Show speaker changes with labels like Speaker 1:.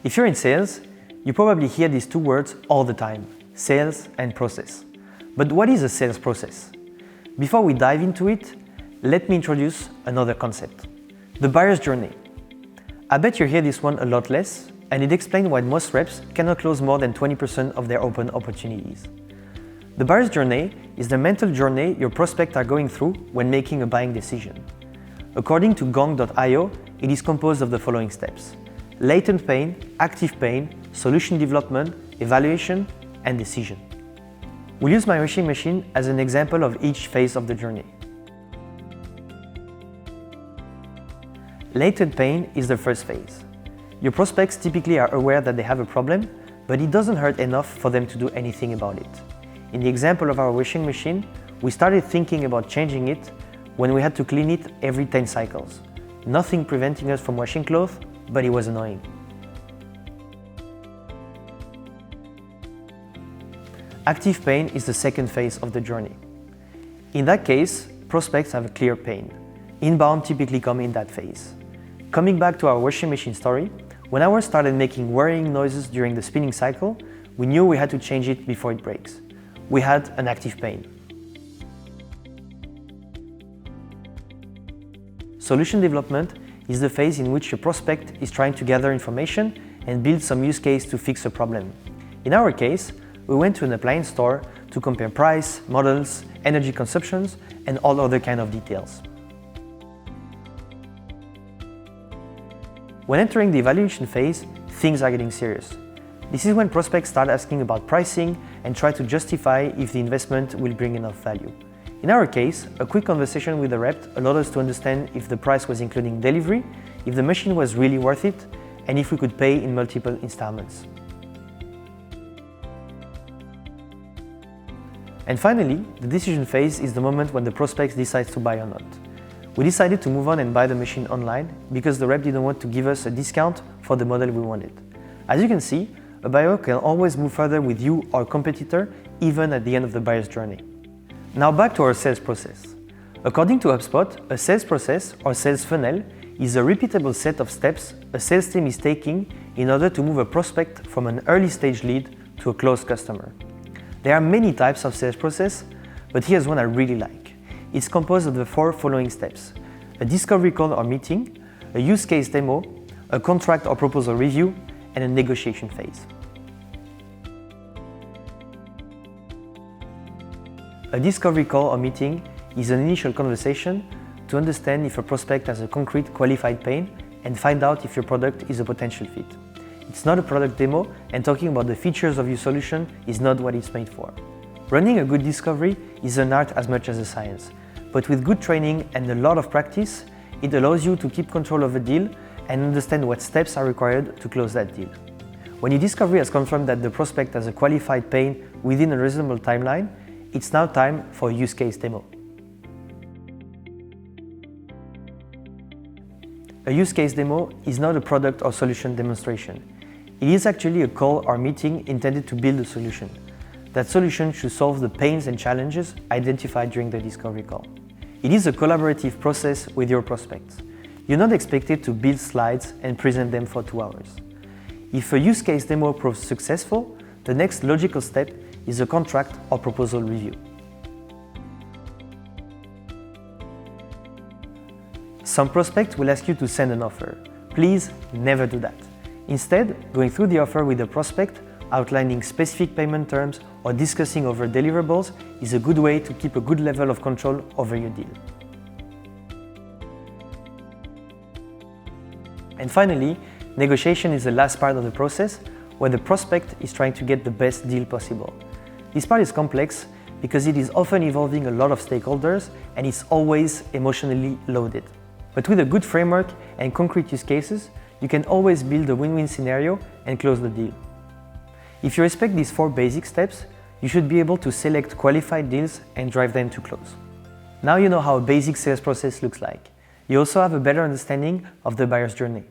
Speaker 1: If you're in sales, you probably hear these two words all the time, sales and process. But what is a sales process? Before we dive into it, let me introduce another concept, the buyer's journey. I bet you hear this one a lot less, and it explains why most reps cannot close more than 20% of their open opportunities. The buyer's journey is the mental journey your prospects are going through when making a buying decision. According to Gong.io, it is composed of the following steps: latent pain, active pain, solution development, evaluation, and decision. We'll use my washing machine as an example of each phase of the journey. Latent pain is the first phase. Your prospects typically are aware that they have a problem, but it doesn't hurt enough for them to do anything about it. In the example of our washing machine, we started thinking about changing it when we had to clean it every 10 cycles. Nothing preventing us from washing clothes, but it was annoying. Active pain is the second phase of the journey. In that case, prospects have a clear pain. Inbound typically come in that phase. Coming back to our washing machine story, when ours started making worrying noises during the spinning cycle, we knew we had to change it before it breaks. We had an active pain. Solution development is the phase in which your prospect is trying to gather information and build some use case to fix a problem. In our case, we went to an appliance store to compare price, models, energy consumptions, and all other kind of details. When entering the evaluation phase, things are getting serious. This is when prospects start asking about pricing and try to justify if the investment will bring enough value. In our case, a quick conversation with the rep allowed us to understand if the price was including delivery, if the machine was really worth it, and if we could pay in multiple installments. And finally, the decision phase is the moment when the prospect decides to buy or not. We decided to move on and buy the machine online because the rep didn't want to give us a discount for the model we wanted. As you can see, a buyer can always move further with you or competitor, even at the end of the buyer's journey. Now back to our sales process. According to HubSpot, a sales process or sales funnel is a repeatable set of steps a sales team is taking in order to move a prospect from an early stage lead to a closed customer. There are many types of sales process, but here's one I really like. It's composed of the 4 following steps: a discovery call or meeting, a use case demo, a contract or proposal review, and a negotiation phase. A discovery call or meeting is an initial conversation to understand if a prospect has a concrete qualified pain and find out if your product is a potential fit. It's not a product demo, and talking about the features of your solution is not what it's made for. Running a good discovery is an art as much as a science, but with good training and a lot of practice, it allows you to keep control of a deal and understand what steps are required to close that deal. When your discovery has confirmed that the prospect has a qualified pain within a reasonable timeline, it's now time for a use case demo. A use case demo is not a product or solution demonstration. It is actually a call or meeting intended to build a solution. That solution should solve the pains and challenges identified during the discovery call. It is a collaborative process with your prospects. You're not expected to build slides and present them for 2 hours. If a use case demo proves successful, the next logical step is a contract or proposal review. Some prospects will ask you to send an offer. Please never do that. Instead, going through the offer with the prospect, outlining specific payment terms, or discussing over deliverables is a good way to keep a good level of control over your deal. And finally, negotiation is the last part of the process where the prospect is trying to get the best deal possible. This part is complex because it is often involving a lot of stakeholders and it's always emotionally loaded. But with a good framework and concrete use cases, you can always build a win-win scenario and close the deal. If you respect these 4 basic steps, you should be able to select qualified deals and drive them to close. Now you know how a basic sales process looks like. You also have a better understanding of the buyer's journey.